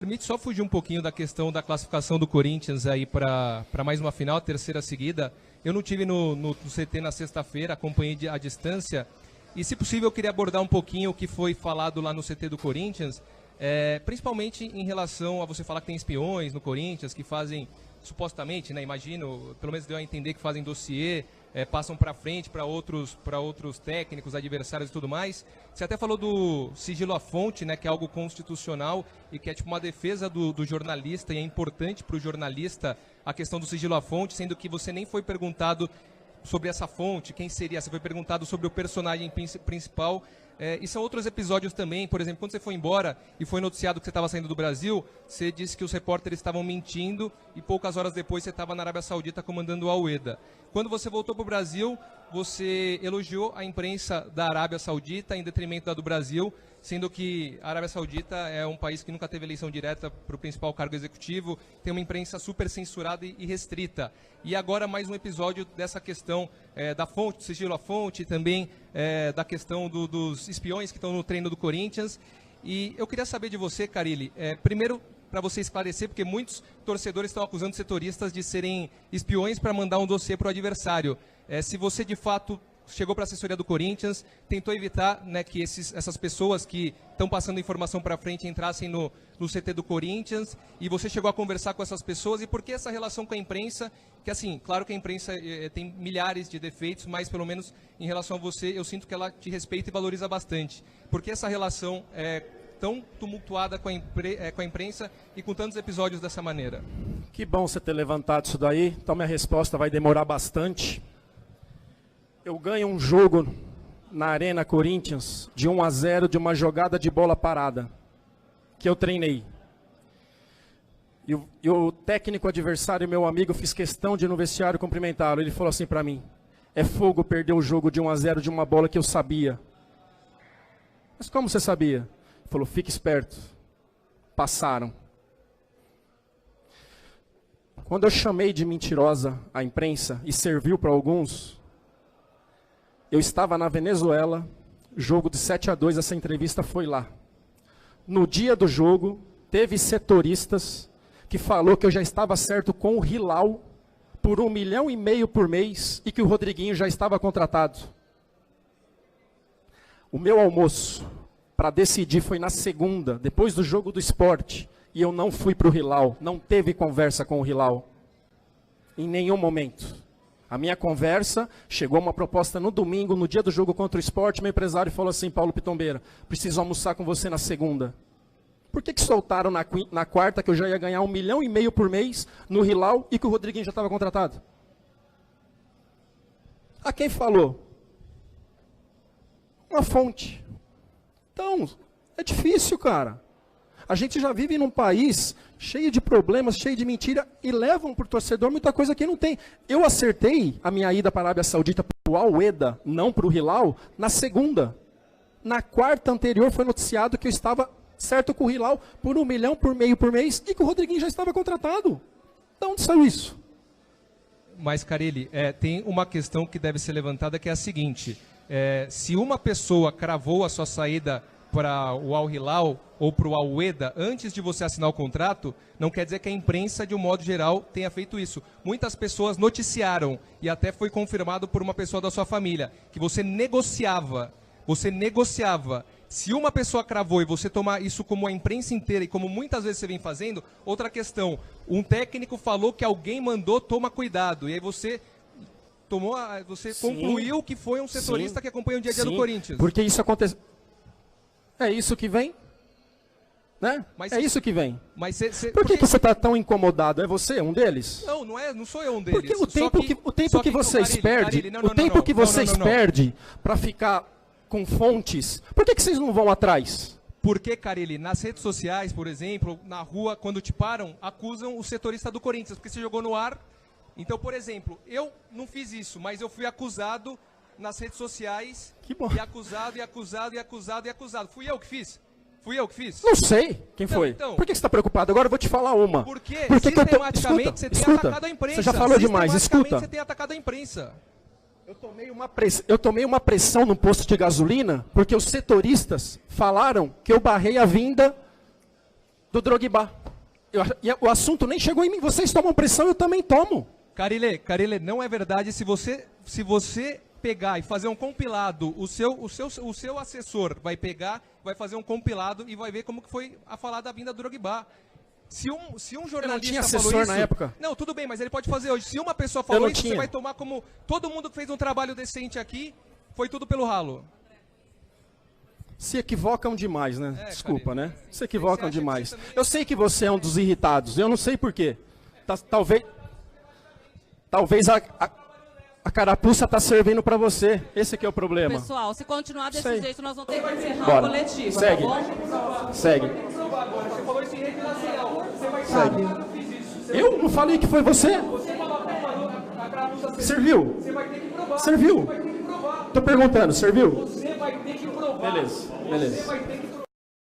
Permite só fugir um pouquinho da questão da classificação do Corinthians aí para mais uma final, terceira seguida. Eu não tive no CT na sexta-feira, acompanhei à distância. E, se possível, eu queria abordar um pouquinho o que foi falado lá no CT do Corinthians, principalmente em relação a você falar que tem espiões no Corinthians, que fazem, supostamente, né, imagino, pelo menos deu a entender que fazem dossiê, passam para frente para outros técnicos, adversários e tudo mais. Você até falou do sigilo à fonte, né, que é algo constitucional e que é tipo uma defesa do jornalista, e é importante para o jornalista a questão do sigilo à fonte, sendo que você nem foi perguntado sobre essa fonte, quem seria, você foi perguntado sobre o personagem principal. E são outros episódios também, por exemplo, quando você foi embora e foi noticiado que você estava saindo do Brasil, você disse que os repórteres estavam mentindo e poucas horas depois você estava na Arábia Saudita comandando o Al-Ueda. Quando você voltou para o Brasil, você elogiou a imprensa da Arábia Saudita em detrimento da do Brasil, sendo que a Arábia Saudita é um país que nunca teve eleição direta para o principal cargo executivo, tem uma imprensa super censurada e restrita. E agora mais um episódio dessa questão da fonte, do sigilo à fonte, também da questão dos espiões que estão no treino do Corinthians. E eu queria saber de você, Carille, primeiro, para você esclarecer, porque muitos torcedores estão acusando setoristas de serem espiões para mandar um dossiê para o adversário. Se você, de fato, chegou para a assessoria do Corinthians, tentou evitar, né, que essas pessoas que estão passando informação para frente entrassem no CT do Corinthians, e você chegou a conversar com essas pessoas, e por que essa relação com a imprensa, que assim, claro que a imprensa tem milhares de defeitos, mas pelo menos em relação a você, eu sinto que ela te respeita e valoriza bastante. Por que essa relação tão tumultuada com a imprensa e com tantos episódios dessa maneira? Que bom você ter levantado isso daí, então minha resposta vai demorar bastante. Eu ganho um jogo na Arena Corinthians de 1-0 de uma jogada de bola parada, que eu treinei. E o técnico adversário, meu amigo, fiz questão de ir no vestiário cumprimentá-lo. Ele falou assim para mim: é fogo perder o jogo de 1-0 de uma bola que eu sabia. Mas como você sabia? Ele falou: fique esperto. Passaram. Quando eu chamei de mentirosa a imprensa e serviu para alguns, eu estava na Venezuela, jogo de 7-2, essa entrevista foi lá. No dia do jogo, teve setoristas que falou que eu já estava certo com o Hilal por 1,5 milhão por mês e que o Rodriguinho já estava contratado. O meu almoço para decidir foi na segunda, depois do jogo do Sport, e eu não fui para o Hilal, não teve conversa com o Hilal, em nenhum momento. A minha conversa, chegou uma proposta no domingo, no dia do jogo contra o Sport, meu empresário falou assim: Paulo Pitombeira, preciso almoçar com você na segunda. Por que soltaram na quarta que eu já ia ganhar 1,5 milhão por mês no Hilal e que o Rodriguinho já estava contratado? A quem falou? Uma fonte. Então, é difícil, cara. A gente já vive num país cheio de problemas, cheio de mentira, e levam para o torcedor muita coisa que não tem. Eu acertei a minha ida para a Arábia Saudita para o Al-Ueda, não para o Hilal, na segunda. Na quarta anterior foi noticiado que eu estava certo com o Hilal por 1,5 milhão por mês e que o Rodriguinho já estava contratado. De onde saiu isso? Mas, Carille, tem uma questão que deve ser levantada, que é a seguinte: se uma pessoa cravou a sua saída para o Al-Hilal ou para o Al-Ueda antes de você assinar o contrato, não quer dizer que a imprensa, de um modo geral, tenha feito isso. Muitas pessoas noticiaram, e até foi confirmado por uma pessoa da sua família, que você negociava. Se uma pessoa cravou e você tomar isso como a imprensa inteira, e como muitas vezes você vem fazendo, outra questão: um técnico falou que alguém mandou, toma cuidado, e aí você concluiu que foi um setorista que acompanha o dia a dia do Corinthians. Porque isso acontece. É isso que vem? Né? Isso que vem. Mas Por que você está tão incomodado? É você um deles? Não sou eu um deles. Porque o tempo que vocês perdem, perdem para ficar com fontes, por que vocês não vão atrás? Porque, Carille, nas redes sociais, por exemplo, na rua, quando te param, acusam o setorista do Corinthians, porque você jogou no ar. Então, por exemplo, eu não fiz isso, mas eu fui acusado nas redes sociais. Que bom. E acusado. Fui eu que fiz? Não sei quem foi. Então, por que você está preocupado? Agora eu vou te falar uma. Porque sistematicamente você tem atacado a imprensa. Você já falou demais, escuta. Você tem atacado a imprensa. Eu tomei uma pressão no posto de gasolina porque os setoristas falaram que eu barrei a vinda do Drogba. O assunto nem chegou em mim. Vocês tomam pressão, eu também tomo. Carilê, não é verdade. Se você pegar e fazer um compilado, o seu assessor vai pegar, vai fazer um compilado e vai ver como que foi a falar da vinda do Drogba. Se um jornalista não tinha falou assessor isso, na época. Não, tudo bem, mas ele pode fazer hoje. Se uma pessoa falou isso, tinha. você vai tomar como todo mundo que fez um trabalho decente aqui, foi tudo pelo ralo. Se equivocam demais, né? Desculpa, Carilê. né? Se equivocam Você acha demais. que você também- Eu sei que você é um dos irritados. Eu não sei por quê. Talvez a carapuça tá servindo para você. Esse que é o problema. Pessoal, se continuar desse Sei. jeito, nós vamos ter que encerrar Bora. o coletivo, Segue. tá bom? Segue. Você falou isso em rede nacional. Você vai Segue. eu não fiz isso. Eu não falei que foi você. Você falou a carapuça Serviu. Você vai ter que provar. Serviu. Você vai ter que provar. Tô perguntando, serviu? Você vai ter que provar. Beleza. Você vai ter que